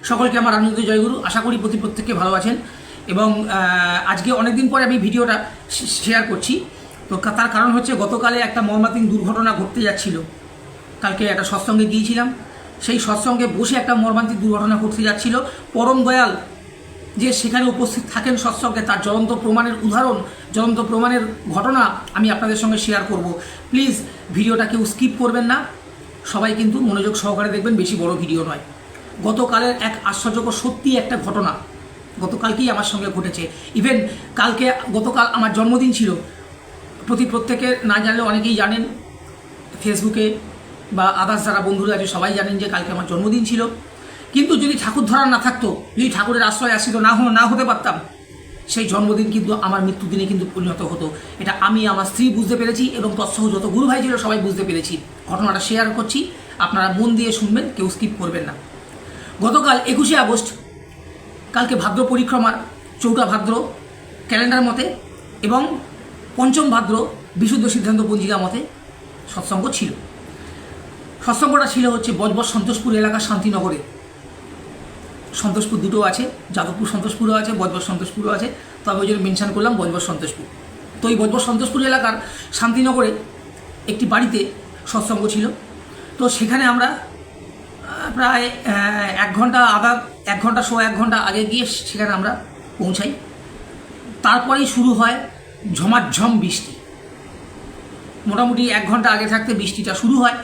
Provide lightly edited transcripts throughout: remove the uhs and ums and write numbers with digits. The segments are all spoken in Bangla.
সকলকে আমার আনন্দ জয়গুরু। আশা করি প্রত্যেককে ভালো আছেন এবং আজকে অনেকদিন পরে আমি ভিডিওটা শেয়ার করছি। তো তার কারণ হচ্ছে গতকালে একটা মর্মান্তিক দুর্ঘটনা ঘটতে যাচ্ছিল। কালকে একটা সৎসঙ্গে গিয়েছিলাম, সেই সৎসঙ্গে বসে একটা মর্মান্তিক দুর্ঘটনা ঘটতে যাচ্ছিল। পরম দয়াল যে সেখানে উপস্থিত থাকেন সৎসঙ্গে, তার জ্বলন্ত প্রমাণের উদাহরণ, জ্বলন্ত প্রমাণের ঘটনা আমি আপনাদের সঙ্গে শেয়ার করব। প্লিজ ভিডিওটা কেউ স্কিপ করবেন না, সবাই কিন্তু মনোযোগ সহকারে দেখবেন, বেশি বড় ভিডিও নয়। গতকালের এক আশ্চর্যকর সত্যি একটা ঘটনা গতকালকেই আমার সঙ্গে ঘটেছে। ইভেন গতকাল আমার জন্মদিন ছিল। প্রত্যেকে না জানলে অনেকেই জানেন, ফেসবুকে বা আদার্স যারা বন্ধুরা আছে সবাই জানেন যে কালকে আমার জন্মদিন ছিল। কিন্তু যদি ঠাকুর ধরা না থাকতো, যদি ঠাকুরের আশ্রয় আশ্রিত না হতে পারতাম, সেই জন্মদিন কিন্তু আমার মৃত্যুদিনে কিন্তু পরিণত হতো। এটা আমি, আমার স্ত্রী বুঝতে পেরেছি এবং তৎসহ যত গুরু ভাই ছিল সবাই বুঝতে পেরেছি। ঘটনাটা শেয়ার করছি, আপনারা মন দিয়ে শুনবেন, কেউ স্কিপ করবেন না। গতকাল 21শে আগস্ট, কালকে ভাদ্র পরিক্রমার 4টা ভাদ্র ক্যালেন্ডার মতে এবং 5ম ভাদ্র বিশুদ্ধ সিদ্ধান্ত পঞ্জিকা মতে সৎসঙ্গ ছিল। সৎসঙ্গটা ছিল হচ্ছে বজবজ সন্তোষপুর এলাকার শান্তিনগরে। সন্তোষপুর দুটো আছে, যাদবপুর সন্তোষপুরও আছে, বজবজ সন্তোষপুরও আছে, তবে ওই জন্য মেনশন করলাম বজবজ সন্তোষপুর। তো এই বজবজ সন্তোষপুর এলাকার শান্তিনগরে একটি বাড়িতে সৎসঙ্গ ছিল। তো সেখানে আমরা প্রায় 1 ঘন্টা আগে গিয়ে সেখানে আমরা পৌঁছাই। তারপরেই শুরু হয় ঝমাঝম বৃষ্টি। মোটামুটি 1 ঘন্টা আগে থাকতে বৃষ্টিটা শুরু হয়।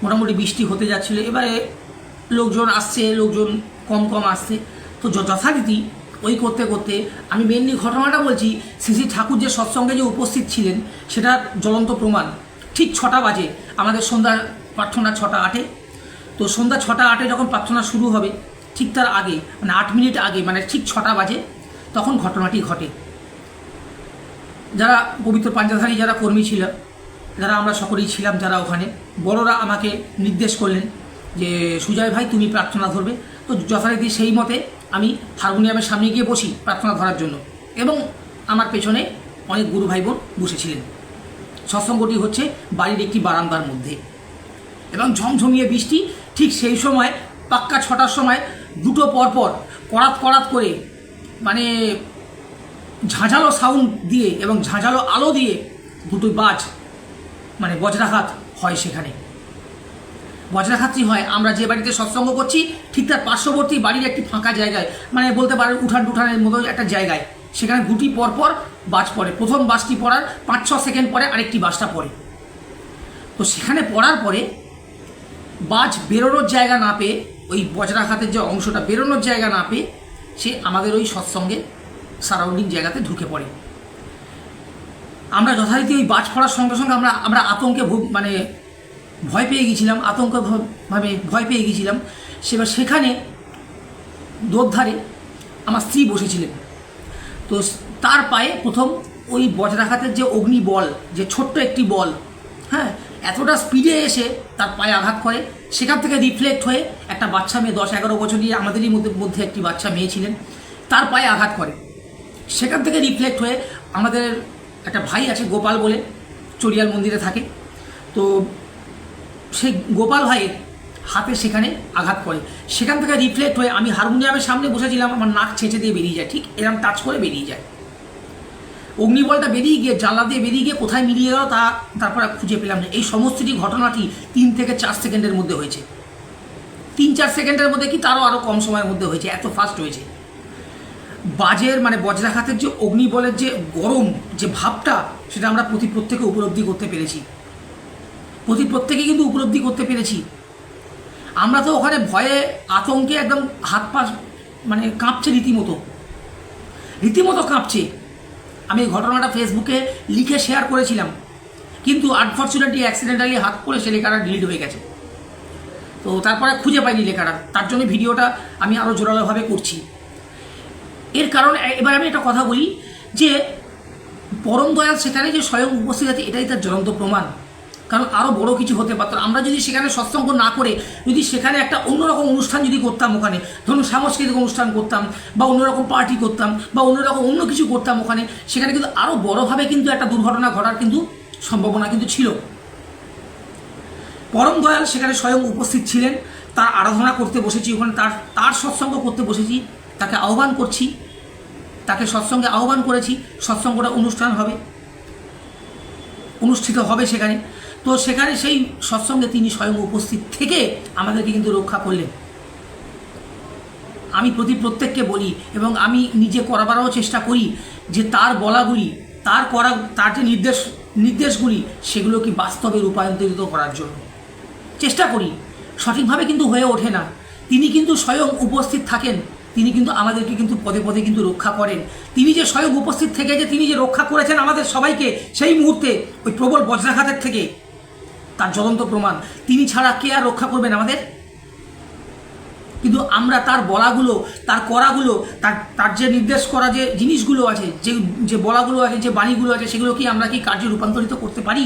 মোটামুটি বৃষ্টি হতে যাচ্ছিল। এবারে লোকজন আসছে, লোকজন কম আসছে। তো যথারীতি ওই করতে করতে আমি মেনলি ঘটনাটা বলছি, শ্রী ঠাকুর যে সৎসঙ্গে যে উপস্থিত ছিলেন সেটার জ্বলন্ত প্রমাণ। ঠিক 6টা বাজে, আমাদের সন্ধ্যা প্রার্থনা 6টা 8-এ। তো সন্ধ্যা 6টা 8-এ যখন প্রার্থনা শুরু হবে, ঠিক তার আগে মানে 8 মিনিট আগে, মানে ঠিক 6টা বাজে, তখন ঘটনাটি ঘটে। যারা পবিত্র পাঞ্জাধারী যারা কর্মী ছিল, যারা আমরা সকলেই ছিলাম, যারা ওখানে বড়রা আমাকে নির্দেশ করলেন যে সুজয় ভাই তুমি প্রার্থনা ধরবে। তো যথারীতি সেই মতে আমি হারমোনিয়ামের সামনে গিয়ে বসি প্রার্থনা ধরার জন্য, এবং আমার পেছনে অনেক গুরু ভাই বোন বসেছিলেন। সৎসঙ্গটি হচ্ছে বাড়ির একটি বারান্দার মধ্যে এবং ঝমঝমিয়ে বৃষ্টি। ঠিক সেই সময় পাক্কা 6টার সময় দুটো পরপর কড়াত করে, মানে ঝাঁঝালো সাউন্ড দিয়ে এবং ঝাঁঝালো আলো দিয়ে দুটো বাজ, মানে বজ্রাঘাত হয়। সেখানে বজ্রাঘাতটি হয় আমরা যে বাড়িতে সৎসঙ্গ করছি ঠিক তার পার্শ্ববর্তী বাড়ির একটি ফাঁকা জায়গায়, মানে বলতে পারেন উঠানের মতো একটা জায়গায়। সেখানে দুটি পরপর বাজ পড়ে। প্রথম বাজটি পড়ার 5-6 সেকেন্ড পরে আরেকটি বাজটা পড়ে। তো সেখানে পড়ার পরে বাজ বেরোনোর জায়গা না পেয়ে, ওই বজ্রাঘাতের যে অংশটা বেরোনোর জায়গা না পেয়ে, সে আমাদের ওই সৎসঙ্গে সারাউন্ডিং জায়গাতে ঢুকে পড়ে। আমরা যথারীতি ওই বাজ পড়ার সঙ্গে সঙ্গে আমরা আতঙ্কে মানে ভয় পেয়ে গেছিলাম, ভয় পেয়ে গেছিলাম। সেখানে দোরধারে আমার স্ত্রী বসেছিলেন। তো তার পায়ে প্রথম ওই বজ্রাঘাতের যে অগ্নি বল, যে ছোট্ট একটি বল, হ্যাঁ, এতটা স্পিডে এসে তার পায়ে আঘাত করে। সেখান থেকে রিফ্লেক্ট হয়ে একটা বাচ্চা মেয়ে, 10-11 বছর নিয়ে আমাদেরই মধ্যে একটি বাচ্চা মেয়ে ছিলেন, তার পায়ে আঘাত করে। সেখান থেকে রিফ্লেক্ট হয়ে আমাদের একটা ভাই আছে গোপাল বলে, চড়িয়াল মন্দিরে থাকে। তো সেই গোপাল ভাইয়ের হাতে সেখানে আঘাত করে। সেখান থেকে রিফ্লেক্ট হয়ে আমি হারমোনিয়ামের সামনে বসেছিলাম, আমার নাক ছেঁচে দিয়ে বেরিয়ে যায়, ঠিক এরকম টাচ করে বেরিয়ে যায়। অগ্নিবলটা বেরিয়ে গিয়ে জানলা দিয়ে বেরিয়ে গিয়ে কোথায় মিলিয়ে গেল তারপর খুঁজে পেলাম না। এই সমস্তটি ঘটনাটি 3 থেকে 4 সেকেন্ডের মধ্যে হয়েছে। 3-4 সেকেন্ডের মধ্যে কি আরও কম সময়ের মধ্যে হয়েছে, এত ফাস্ট হয়েছে। বাজের মানে বজ্রাঘাতের যে অগ্নিবলের যে গরম যে ভাবটা, সেটা আমরা প্রত্যেকে উপলব্ধি করতে পেরেছি। প্রত্যেকে কিন্তু উপলব্ধি করতে পেরেছি। আমরা তো ওখানে ভয়ে আতঙ্কে একদম হাত পা মানে কাঁপছে, রীতিমতো কাঁপছে। আমি এই ঘটনাটা ফেসবুকে লিখে শেয়ার করেছিলাম, কিন্তু আনফর্চুনেটলি অ্যাক্সিডেন্টালি হাত পড়ে সে লেখাটা ডিলিট হয়ে গেছে। তো তারপরে খুঁজে পাইনি লেখাটা, তার জন্য ভিডিওটা আমি আরও জোরালোভাবে করছি। এর কারণ এবার আমি একটা কথা বলি যে পরম দয়াল সেখানে যে স্বয়ং উপস্থিত আছে, এটাই তার জ্বলন্ত প্রমাণ। কারণ আরও বড় কিছু হতে পারত। আমরা যদি সেখানে সৎসঙ্গ না করে যদি সেখানে একটা অন্যরকম অনুষ্ঠান যদি করতাম, ওখানে ধরুন সাংস্কৃতিক অনুষ্ঠান করতাম বা অন্যরকম পার্টি করতাম বা অন্য কিছু করতাম ওখানে, সেখানে কিন্তু আরও বড়োভাবে কিন্তু একটা দুর্ঘটনা ঘটার কিন্তু সম্ভাবনা কিন্তু ছিল। পরম দয়াল সেখানে স্বয়ং উপস্থিত ছিলেন। তার আরাধনা করতে বসেছি, ওখানে তার সৎসঙ্গ করতে বসেছি, তাকে আহ্বান করছি, তাকে সৎসঙ্গে আহ্বান করেছি, সৎসঙ্গটা অনুষ্ঠিত হবে সেখানে। তো সেখানে সেই সৎসঙ্গে তিনি স্বয়ং উপস্থিত থেকে আমাদেরকে কিন্তু রক্ষা করলেন। আমি প্রত্যেককে বলি এবং আমি নিজে করাবারও চেষ্টা করি যে তার বলাগুলি, তার যে নির্দেশগুলি সেগুলো কি বাস্তবে রূপান্তরিত করার জন্য চেষ্টা করি। সঠিকভাবে কিন্তু হয়ে ওঠে না। তিনি কিন্তু স্বয়ং উপস্থিত থাকেন, তিনি কিন্তু আমাদেরকে কিন্তু পদে পদে কিন্তু রক্ষা করেন। তিনি যে স্বয়ং উপস্থিত থেকে যে তিনি যে রক্ষা করেছেন আমাদের সবাইকে সেই মুহূর্তে ওই প্রবল বজ্রাঘাতের থেকে, তার জ্বলন্ত প্রমাণ। তিনি ছাড়া কে আর রক্ষা করবেন আমাদের? কিন্তু আমরা তার বলাগুলো, তার করাগুলো, তার যে নির্দেশ করা যে জিনিসগুলো আছে, যে বলাগুলো আছে, যে বাণীগুলো আছে, সেগুলো কি আমরা কি কার্যে রূপান্তরিত করতে পারি?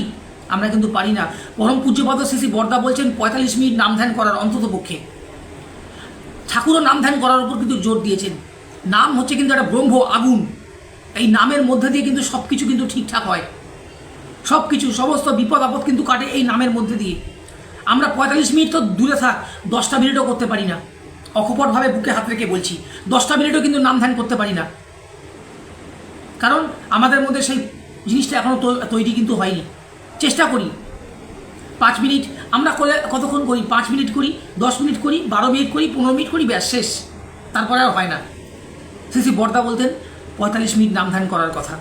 আমরা কিন্তু পারি না। পরম পূজ্যপাদ শ্রী শ্রী বরদা বলছেন 45 মিনিট নাম ধ্যান করার অন্তত পক্ষে। ঠাকুরও নাম ধ্যান করার উপর কিন্তু জোর দিয়েছেন। নাম হচ্ছে কিন্তু একটা ব্রহ্ম আগুন। এই নামের মধ্যে দিয়ে কিন্তু সব কিছু কিন্তু ঠিকঠাক হয়, সব কিছু, সমস্ত বিপদ আপদ কিন্তু কাটে এই নামের মধ্যে দিয়ে। আমরা 45 মিনিট তো দূরে থাক, 10টা মিনিটও করতে পারি না। অকপটভাবে বুকে হাত রেখে বলছি, 10টা মিনিটও কিন্তু নাম ধ্যান করতে পারি না, কারণ আমাদের মধ্যে সেই জিনিসটা এখনও তৈরি কিন্তু হয়নি। চেষ্টা করি 5 মিনিট, আমরা করে কতক্ষণ করি? 5 মিনিট করি, 10 মিনিট করি, 12 মিনিট করি, 15 মিনিট করি, ব্যাস শেষ। তারপরে আর হয় না। শ্রী শ্রী বরদা বলতেন 45 মিনিট নাম ধ্যান করার কথা,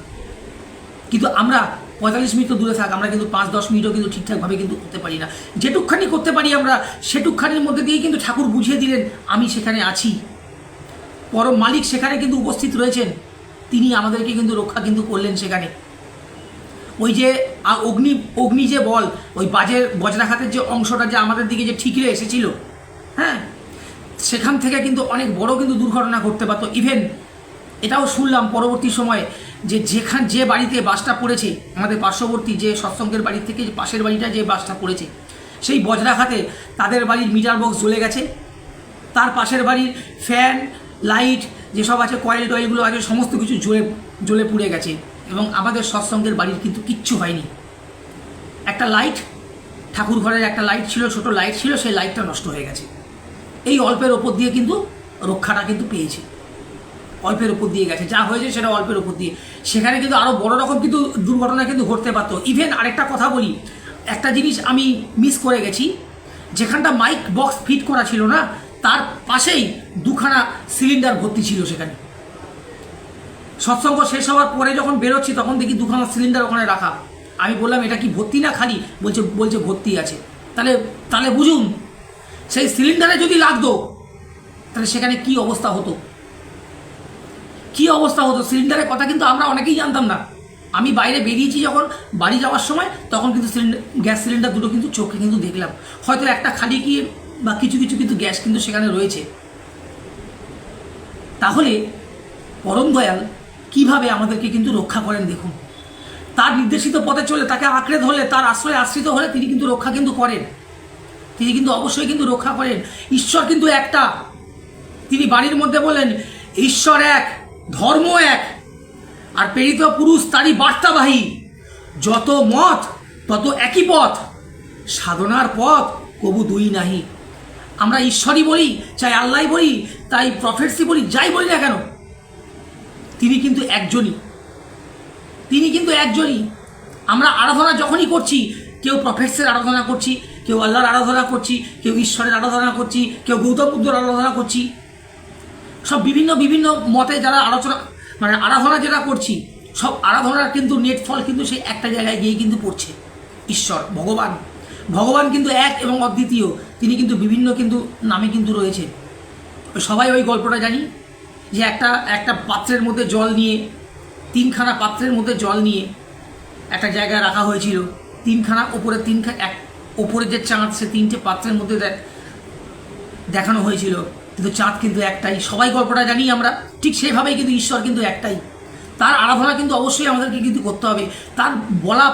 কিন্তু আমরা 45 মিনিট তো দূরে থাক, আমরা কিন্তু 5-10 মিনিটও কিন্তু ঠিকঠাকভাবে কিন্তু করতে পারি না। যেটুকখানি করতে পারি আমরা সেটুকখানির মধ্যে দিয়ে কিন্তু ঠাকুর বুঝিয়ে দিলেন আমি সেখানে আছি, পরম মালিক সেখানে কিন্তু উপস্থিত রয়েছেন, তিনি আমাদেরকে কিন্তু রক্ষা কিন্তু করলেন সেখানে। ওই যে অগ্নি যে বল, ওই বজ্রাঘাতের যে অংশটা যে আমাদের দিকে যে ঠিকরে এসেছিল, হ্যাঁ, সেখান থেকে কিন্তু অনেক বড় কিন্তু দুর্ঘটনা ঘটতে পারত। ইভেন এটাও শুনলাম পরবর্তী সময়ে যে বাড়িতে বাসটা পড়েছে, আমাদের পার্শ্ববর্তী যে সৎসঙ্গের বাড়ি থেকে যে পাশের বাড়িটা যে বাসটা পড়েছে, সেই বজ্রাঘাতে তাদের বাড়ির মিটার বক্স জ্বলে গেছে, তার পাশের বাড়ির ফ্যান লাইট যেসব আছে, কয়েল টয়েলগুলো আছে, সমস্ত কিছু জ্বলে পুড়ে গেছে। এবং আমাদের সৎসঙ্গের বাড়ির কিন্তু কিচ্ছু হয়নি। একটা লাইট, ঠাকুর ঘরের একটা লাইট ছিল, ছোট লাইট ছিল, সেই লাইটটা নষ্ট হয়ে গেছে। এই অল্পের ওপর দিয়ে কিন্তু রক্ষাটা কিন্তু পেয়েছে, অল্পের ওপর দিয়ে গেছে, যা হয়েছে সেটা অল্পের ওপর দিয়ে। সেখানে কিন্তু আরও বড় রকম কিন্তু দুর্ঘটনা কিন্তু ঘটতে পারতো। ইভেন আরেকটা কথা বলি, একটা জিনিস আমি মিস করে গেছি, যেখানটা মাইক বক্স ফিট করা ছিল না, তার পাশেই 2খানা সিলিন্ডার ভর্তি ছিল সেখানে। সৎসঙ্গ শেষ হওয়ার পরে যখন বেরোচ্ছি তখন দেখি 2খানা সিলিন্ডার ওখানে রাখা। আমি বললাম এটা কি ভর্তি না খালি? বলছে ভর্তি আছে। তাহলে বুঝুন, সেই সিলিন্ডারে যদি লাগতো তাহলে সেখানে কি অবস্থা হতো, সিলিন্ডারের কথা কিন্তু আমরা অনেকেই জানতাম না। আমি বাইরে বেরিয়েছি যখন বাড়ি যাওয়ার সময়, তখন কিন্তু গ্যাস সিলিন্ডার দুটো কিন্তু চোখে কিন্তু দেখলাম। হয়তো একটা খালি কি বা কিছু কিন্তু গ্যাস কিন্তু সেখানে রয়েছে। তাহলে পরম দয়াল কিভাবে আমাদেরকে কিন্তু রক্ষা করেন দেখুন। তার নির্দেশিত পথে চলে, তাকে আঁকড়ে ধরলে, তার আশ্রয়ে আশ্রিত হলে তিনি কিন্তু রক্ষা কিন্তু করেন, তিনি কিন্তু অবশ্যই কিন্তু রক্ষা করেন। ঈশ্বর কিন্তু একটা। তিনি বাণীর মধ্যে বলেন ঈশ্বর এক, ধর্ম এক, আর প্রেরিত পুরুষ তারই বার্তাবাহী। যত মত তত একই পথ, সাধনার পথ কবু দুই নাহি। আমরা ঈশ্বরই বলি, চাই আল্লাহ বলি, তাই প্রফেটসি বলি, যাই বলি না কেন, তিনি কিন্তু একজনই। আমরা আরাধনা যখনই করছি, কেউ প্রফেটসের আরাধনা করছি, কেউ আল্লাহর আরাধনা করছি, কেউ ঈশ্বরের আরাধনা করছি, কেউ গৌতম বুদ্ধর আরাধনা করছি, সব বিভিন্ন মতে যারা আরাধনা যেটা করছি, সব আরাধনার কিন্তু নেট ফল কিন্তু সেই একটা জায়গায় গিয়ে কিন্তু পড়ছে। ঈশ্বর ভগবান কিন্তু এক এবং অদ্বিতীয়। তিনি কিন্তু বিভিন্ন কিন্তু নামে কিন্তু রয়েছে। সবাই ওই গল্পটা জানি যে একটা পাত্রের মধ্যে জল নিয়ে, 3খানা পাত্রের মধ্যে জল নিয়ে একটা জায়গায় রাখা হয়েছিল। 3খানা ওপরে যে চাঁদ, সে 3টে পাত্রের মধ্যে দেখানো হয়েছিল, কিন্তু চাঁদ কিন্তু একটাই। সবাই গল্পটা জানি আমরা। ঠিক সেভাবেই কিন্তু ঈশ্বর কিন্তু একটাই। তার আরাধনা কিন্তু অবশ্যই আমাদেরকে কিন্তু করতে হবে। তার বলা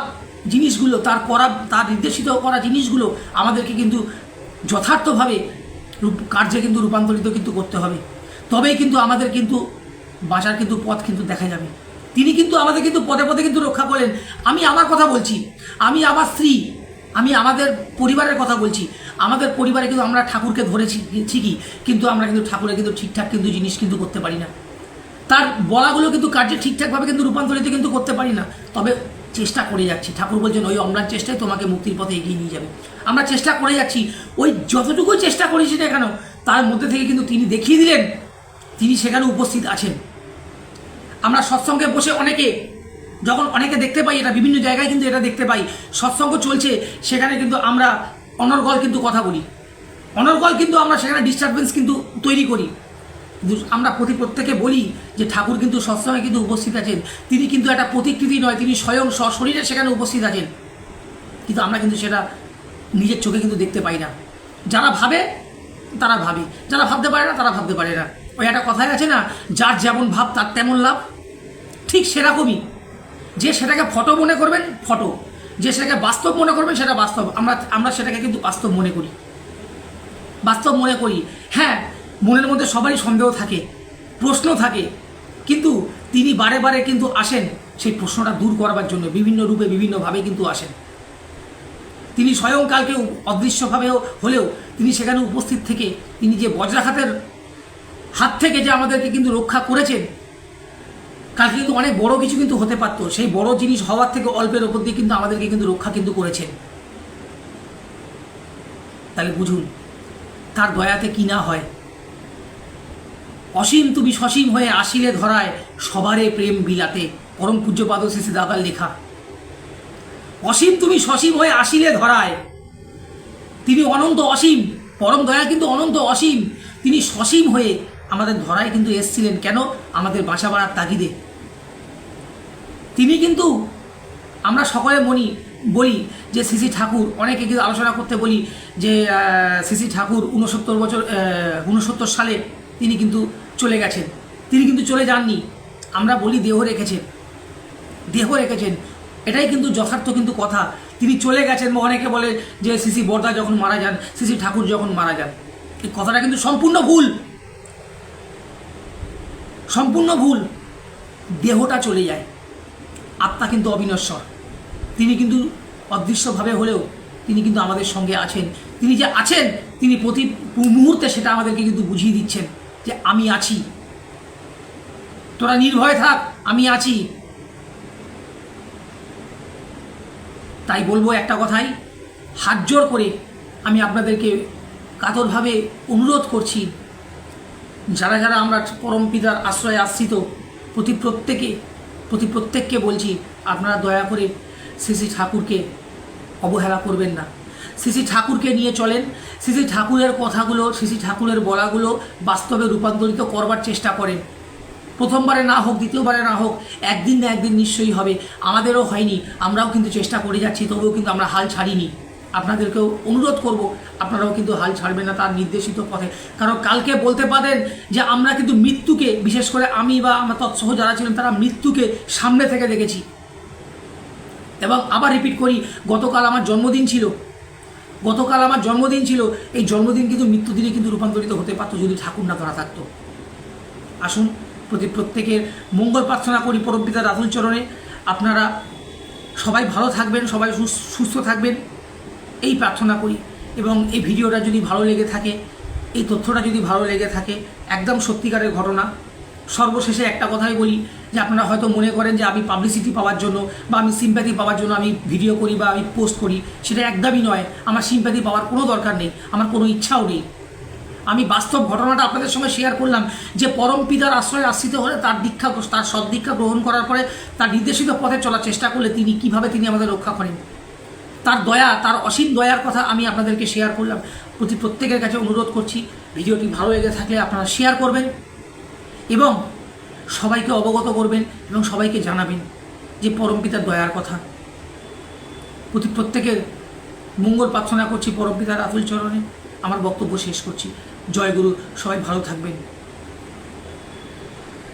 জিনিসগুলো, তার নির্দেশিত করা জিনিসগুলো আমাদেরকে কিন্তু যথার্থভাবে কার্যে কিন্তু রূপান্তরিত কিন্তু করতে হবে। তবেই কিন্তু আমাদের কিন্তু বাঁচার কিন্তু পথ কিন্তু দেখা যাবে। তিনি কিন্তু আমাদের কিন্তু পদে পদে কিন্তু রক্ষা করেন। আমি আমার কথা বলছি, আমি আমার স্ত্রী আমি আমাদের পরিবারের কথা বলছি, আমাদের পরিবারে কিন্তু আমরা ঠাকুরকে ধরেছি ঠিকই, কিন্তু আমরা কিন্তু ঠাকুরের কিন্তু ঠিকঠাক কিন্তু জিনিস কিন্তু করতে পারি না, তার বলাগুলো কিন্তু কার্যে ঠিকঠাকভাবে কিন্তু রূপান্তরিত কিন্তু করতে পারি না। তবে চেষ্টা করে যাচ্ছি, ঠাকুর বলছেন ওই অম্লান চেষ্টায় তোমাকে মুক্তির পথে এগিয়ে নিয়ে যাবে। আমরা চেষ্টা করে যাচ্ছি, ওই যতটুকুই চেষ্টা করেছি না কেন তার মধ্যে থেকে কিন্তু তিনি দেখিয়ে দিলেন তিনি সেখানে উপস্থিত আছেন। আমরা সৎসঙ্গে বসে যখন অনেকে দেখতে পাই, এটা বিভিন্ন জায়গায় কিন্তু এটা দেখতে পাই, সৎসঙ্গ চলছে সেখানে কিন্তু আমরা অনর্গল কিন্তু কথা বলি, অনর্গল কিন্তু আমরা সেখানে ডিস্টারবেন্স কিন্তু তৈরি করি। আমরা প্রত্যেকে বলি যে ঠাকুর কিন্তু সৎসঙ্গে কিন্তু উপস্থিত আছেন, তিনি কিন্তু একটা প্রতিকৃতি নয়, তিনি স্বয়ং সশরীরে সেখানে উপস্থিত আছেন, কিন্তু আমরা কিন্তু সেটা নিজের চোখে কিন্তু দেখতে পাই না। যারা ভাবে তারা ভাবে, যারা ভাবতে পারে না তারা ভাবতে পারে না। ওই একটা কথাই আছে না, যার যেমন ভাব তার তেমন লাভ, ঠিক সেরকমই। যে সেটাকে ফটো মনে করবেন ফটো, যে সেটাকে বাস্তব মনে করবেন সেটা বাস্তব। আমরা সেটাকে কিন্তু বাস্তব মনে করি, বাস্তব মনে করি। হ্যাঁ, মনের মধ্যে সবারই সন্দেহ থাকে, প্রশ্ন থাকে, কিন্তু তিনি বারে বারে কিন্তু আসেন সেই প্রশ্নটা দূর করবার জন্য, বিভিন্ন রূপে বিভিন্নভাবে কিন্তু আসেন। তিনি স্বয়ংকালকে অদৃশ্যভাবে হলেও তিনি সেখানে উপস্থিত থেকে তিনি যে বজ্রাঘাতের হাত থেকে যে আমাদেরকে কিন্তু রক্ষা করেছেন, কালকে কিন্তু অনেক বড় কিছু কিন্তু হতে পারত, সেই বড় জিনিস হওয়ার থেকে অল্পের ওপর দিয়ে কিন্তু আমাদেরকে কিন্তু রক্ষা কিন্তু করেছেন। তাহলে বুঝুন তার দয়াতে কি না হয়। অসীম তুমি সসীম হয়ে আসিলে ধরায় সবারে প্রেম বিলাতে, পরম পূজ্যপাদ শ্রী শ্রী দাদার লেখা। অসীম তুমি সসীম হয়ে আসিলে ধরায়, তিনি অনন্ত অসীম, পরম দয়া কিন্তু অনন্ত অসীম, তিনি সসীম হয়ে আমাদের ধরায় কিন্তু এসছিলেন। কেন? আমাদের বাসা বাড়ার তাগিদে। তিনি কিন্তু আমরা সকলে বলি যে শ্রী ঠাকুর, অনেকে কিন্তু আলোচনা করতে বলি যে শ্রী ঠাকুর 69 সালে তিনি কিন্তু চলে গেছেন, তিনি কিন্তু চলে যাননি। আমরা বলি দেহ রেখেছেন, এটাই কিন্তু যথার্থ কিন্তু কথা। তিনি চলে গেছেন, বা অনেকে বলে যে শ্রী বরদা যখন মারা যান, শ্রী ঠাকুর যখন মারা যান, এই কথাটা কিন্তু সম্পূর্ণ ভুল। দেহটা চলে যায়, আত্মা কিন্তু অবিনশ্বর। তিনি কিন্তু অদৃশ্যভাবে হলেও তিনি কিন্তু আমাদের সঙ্গে আছেন। তিনি যে আছেন, তিনি প্রতি মুহূর্তে সেটা আমাদেরকে কিন্তু বুঝিয়ে দিচ্ছেন যে আমি আছি, তোরা নির্ভয় থাক, আমি আছি। তাই বলবো একটা কথাই, হাত জোর করে আমি আপনাদেরকে কাতরভাবে অনুরোধ করছি, যারা যারা আমরা পরম পিতার আশ্রয়ে আশ্রিত, প্রত্যেককে বলছি, আপনারা দয়া করে শ্রী ঠাকুরকে অবহেলা করবেন না। শ্রী ঠাকুরকে নিয়ে চলেন, শ্রী ঠাকুরের কথাগুলো, শ্রী ঠাকুরের বলাগুলো বাস্তবে রূপান্তরিত করবার চেষ্টা করেন। প্রথমবারে না হোক, দ্বিতীয়বারে না হোক, একদিন না একদিন নিশ্চয়ই হবে। আমাদেরও হয়নি, আমরাও কিন্তু চেষ্টা করে যাচ্ছি, তবুও কিন্তু আমরা হাল ছাড়িনি। আপনাদেরকেও অনুরোধ করব, আপনারাও কিন্তু হাল ছাড়বেন না তার নির্দেশিত পথে। কারণ কালকে বলতে পারেন যে আমরা কিন্তু মৃত্যুকে, বিশেষ করে আমি বা আমার তৎসহ যারা ছিলেন, তারা মৃত্যুকে সামনে থেকে দেখেছি। এবং আবার রিপিট করি, গতকাল আমার জন্মদিন ছিল, এই জন্মদিন কিন্তু মৃত্যুদিনে কিন্তু রূপান্তরিত হতে পারতো যদি ঠাকুর না ধরা থাকতো। আসুন প্রত্যেকের মঙ্গল প্রার্থনা করি পরমপিতা রাতুল চরণে। আপনারা সবাই ভালো থাকবেন, সবাই সুস্থ থাকবেন, এই প্রার্থনা করি। এবং এই ভিডিওটা যদি ভালো লেগে থাকে, এই তথ্যটা যদি ভালো লেগে থাকে, একদম সত্যিকারের ঘটনা। সর্বশেষে একটা কথাই বলি যে আপনারা হয়তো মনে করেন যে আমি পাবলিসিটি পাওয়ার জন্য বা আমি সিম্প্যাথি পাওয়ার জন্য আমি ভিডিও করি বা আমি পোস্ট করি, সেটা একদমই নয়। আমার সিম্প্যাথি পাওয়ার কোনো দরকার নেই, আমার কোনো ইচ্ছাও নেই। আমি বাস্তব ঘটনাটা আপনাদের সঙ্গে শেয়ার করলাম যে পরম পিতার আশ্রয়ে আশ্রিত হলে তার সদ্দীক্ষা গ্রহণ করার পরে তার নির্দেশিত পথে চলার চেষ্টা করলে তিনি কীভাবে তিনি আমাদের রক্ষা করেন, তার দয়া, তার অসীম দয়ার কথা আমি আপনাদেরকে শেয়ার করলাম। প্রত্যেকের কাছে অনুরোধ করছি, ভিডিওটি ভালো লেগে থাকলে আপনারা শেয়ার করবেন এবং সবাইকে অবগত করবেন এবং সবাইকে জানাবেন যে পরমপিতার দয়ার কথা। প্রত্যেকের মঙ্গল প্রার্থনা করছি পরমপিতার আতুল চরণে। আমার বক্তব্য শেষ করছি। জয় গুরু, সবাই ভালো থাকবেন।